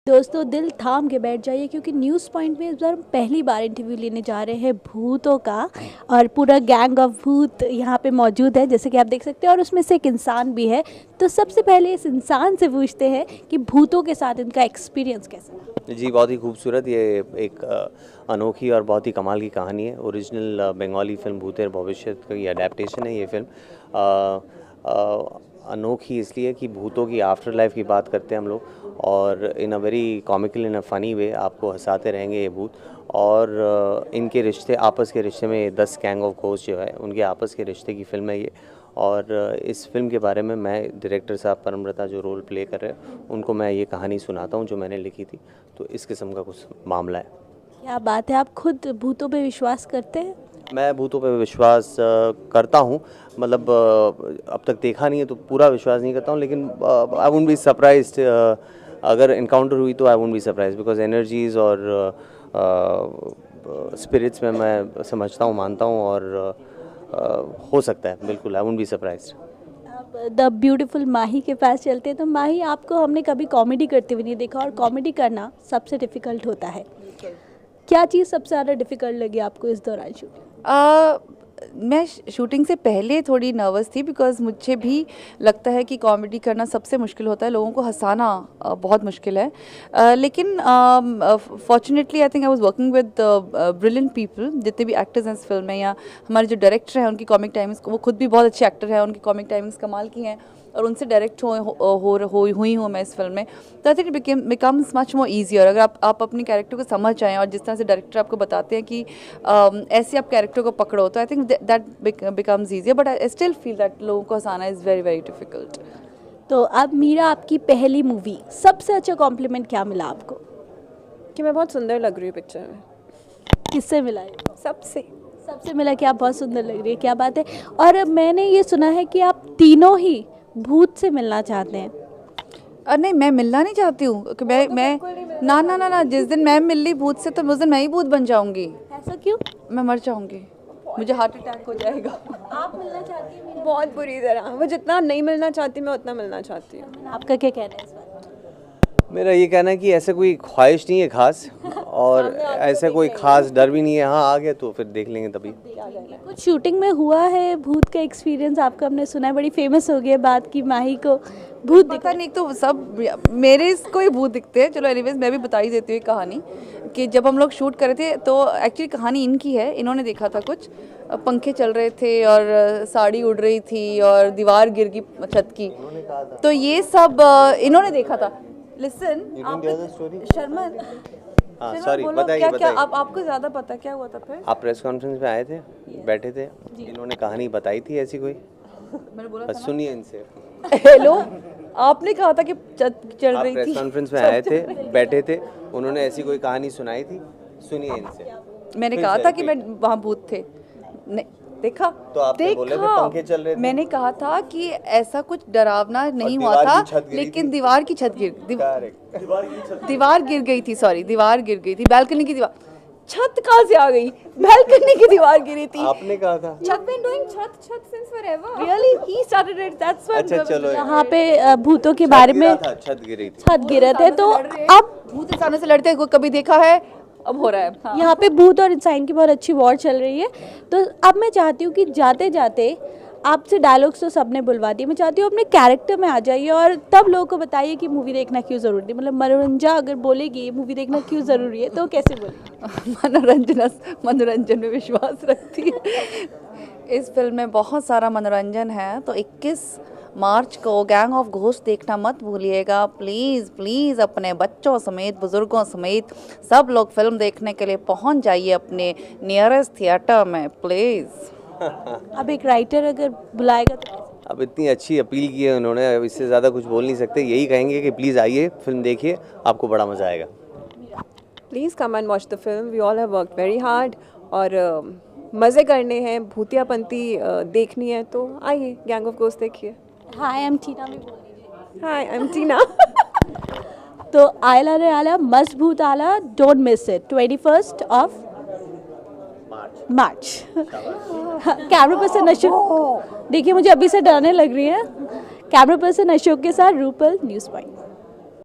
दोस्तों दिल थाम के बैठ जाइए क्योंकि न्यूज़ पॉइंट में इस बार हम पहली बार इंटरव्यू लेने जा रहे हैं भूतों का। और पूरा गैंग ऑफ भूत यहाँ पे मौजूद है जैसे कि आप देख सकते हैं, और उसमें से एक इंसान भी है। तो सबसे पहले इस इंसान से पूछते हैं कि भूतों के साथ इनका एक्सपीरियंस कैसा। जी बहुत ही खूबसूरत, ये एक अनोखी और बहुत ही कमाल की कहानी है। ओरिजिनल बंगाली फिल्म भूतेर भविष्य की अडेप्टेशन है ये फिल्म। अनोखी इसलिए कि भूतों की आफ्टर लाइफ की बात करते हैं हम लोग, और in a very comical in a funny way आपको हंसाते रहेंगे ये भूत। और इनके रिश्ते, आपस के रिश्ते में 10 गैंग ऑफ घोस्ट जो है उनके आपस के रिश्ते की फ़िल्म है ये। और इस फिल्म के बारे में मैं डायरेक्टर साहब परमव्रता जो रोल प्ले कर रहे हैं उनको मैं ये कहानी सुनाता हूँ जो मैंने लिखी थी। तो इस किस्म का कुछ मामला है। क्या बात है, आप खुद भूतों पे विश्वास करते हैं? मैं भूतों पे विश्वास करता हूँ, मतलब अब तक देखा नहीं है तो पूरा विश्वास नहीं करता हूँ, लेकिन आई वुडंट बी सरप्राइज्ड अगर इनकाउंटर हुई तो I wouldn't be surprised, because energies और स्पिरिट्स में मैं समझता हूँ, मानता हूँ, और हो सकता है, बिल्कुल आई वुडंट बी सरप्राइज्ड। अब द ब्यूटीफुल माही के पास चलते हैं। तो माही, आपको हमने कभी कॉमेडी करते हुए नहीं देखा, और कॉमेडी करना सबसे डिफ़िकल्ट होता है। क्या चीज़ सबसे ज़्यादा डिफ़िकल्ट लगी आपको इस दौरान शूटिंग? मैं शूटिंग से पहले थोड़ी नर्वस थी, बिकॉज़ मुझे भी लगता है कि कॉमेडी करना सबसे मुश्किल होता है, लोगों को हंसाना बहुत मुश्किल है। लेकिन fortunately I think I was working with brilliant people. जितने भी एक्टर्स हैं इस फिल्म में, या हमारे जो डायरेक्टर हैं उनकी कॉमिक टाइमिंग्स, वो खुद भी बहुत अच्छे एक्टर हैं, उनकी कॉमिक टाइमिंग्स कमाल की हैं, और उनसे डायरेक्ट हुई हूँ मैं इस फिल्म में। तो I think it becomes much more easier अगर आप अपने कैरेक्टर को समझ जाएँ, और जिस तरह से डायरेक्टर आपको बताते हैं कि ऐसे आप कैरेक्टर को पकड़ो, तो I think that becomes easier. But I still feel that लोगों को हंसाना इज़ वेरी वेरी डिफिकल्ट। तो अब मीरा, आपकी पहली मूवी, सबसे अच्छा कॉम्प्लीमेंट क्या मिला आपको? कि मैं बहुत सुंदर लग रही हूँ पिक्चर में। किससे मिला है? सबसे मिला कि आप बहुत सुंदर लग रही है। क्या बात है। और मैंने ये सुना है कि आप तीनों ही भूत से मिलना चाहते हैं। नहीं, मैं मिलना नहीं चाहती हूँ कि मैं ना ना ना ना जिस दिन मैं मिल ली भूत से, तो उस दिन मैं ही भूत बन जाऊंगी। ऐसा क्यों? मैं मर जाऊंगी, मुझे हार्ट अटैक हो जाएगा। आप मिलना चाहती हैं? बहुत बुरी तरह। वो जितना नहीं मिलना चाहती मैं उतना मिलना चाहती हूँ। आपका क्या कहना है इस बारे में? मेरा ये कहना है कि ऐसे कोई ख्वाहिश नहीं है खास, और ऐसा कोई खास डर भी नहीं है। हाँ, आ गए तो फिर देख लेंगे तभी। कुछ शूटिंग में हुआ है भूत का एक्सपीरियंस आपका? हमने सुना है बड़ी फेमस हो गई है बात की माही को भूत दिखा नहीं, तो सब मेरे को ही भूत दिखते हैं। चलो एनीवेज, मैं भी बता ही देती हूँ कहानी कि जब हम लोग शूट कर रहे थे, तो एक्चुअली कहानी इनकी है। इन्होंने देखा था कुछ पंखे चल रहे थे और साड़ी उड़ रही थी और दीवार गिर गई छत की, तो ये सब इन्होंने देखा था। लिसन, शर्मन, सॉरी, बताइए क्या आपको ज्यादा पता क्या हुआ था फिर? आप प्रेस कॉन्फ्रेंस में आए थे, बैठे थे, इन्होंने कहानी बताई थी ऐसी कोई? मैंने बोला बस सुनिए इनसे। हेलो, आपने कहा था कि छत चल रही थी। प्रेस कॉन्फ्रेंस में आए थे, बैठे थे, उन्होंने ऐसी कोई कहानी सुनाई थी, सुनिए इनसे। मैंने कहा था कि मैं वहाँ भूत थे। नहीं देखा, तो आपने बोले थे पंखे चल रहे थे। मैंने कहा था कि ऐसा कुछ डरावना नहीं हुआ था, लेकिन दीवार की छत दीवार गिर गई थी। सॉरी, दीवार गिर गई थी, बालकनी की दीवार। छत कहाँ से आ गई? बालकनी की दीवार गिरी थी। आपने कहा था छत been doing छत since forever. Really? He started it. That's what. अच्छा चलो, यहाँ पे भूतों के बारे में छत गिरी थी, छत गिरे थे। तो अब भूत इंसानों से लड़ते हैं, कभी देखा है? अब हो रहा है। हाँ। यहाँ पे भूत और इंसान की बहुत अच्छी वॉर चल रही है। तो अब मैं चाहती हूँ कि जाते जाते आपसे डायलॉग्स तो सबने बुलवा दिए, मैं चाहती हूँ अपने कैरेक्टर में आ जाइए और तब लोगों को बताइए कि मूवी देखना क्यों ज़रूरी है। मतलब मनोरंजन अगर बोलेगी मूवी देखना क्यों ज़रूरी है तो कैसे बोलेगी? मनोरंजन में विश्वास रखती है। इस फिल्म में बहुत सारा मनोरंजन है। तो 21 मार्च को गैंग ऑफ घोस्ट देखना मत भूलिएगा। प्लीज़ प्लीज़ अपने बच्चों समेत, बुज़ुर्गों समेत सब लोग फिल्म देखने के लिए पहुंच जाइए अपने नियरेस्ट थिएटर में, प्लीज़। अब एक राइटर अगर बुलाएगा तो? अब इतनी अच्छी अपील की है उन्होंने, अब इससे ज़्यादा कुछ बोल नहीं सकते। यही कहेंगे कि प्लीज़ आइए, फिल्म देखिए, आपको बड़ा मज़ा आएगा। Please come and watch the film. We all have worked very hard, और मज़े करने हैं, भूतियापंती देखनी है तो आइए, गैंग ऑफ घोस्ट देखिए। हाय, आई एम टीना भी बोल दीजिए। हाय, आई एम टीना। तो आयला रे आला मस्त भूत आला, don't miss it, 21 of March. Camera person Ashok, देखिए मुझे अभी से डरने लग रही है। कैमरा पर्सन अशोक के साथ रूपल, न्यूज़ पॉइंट।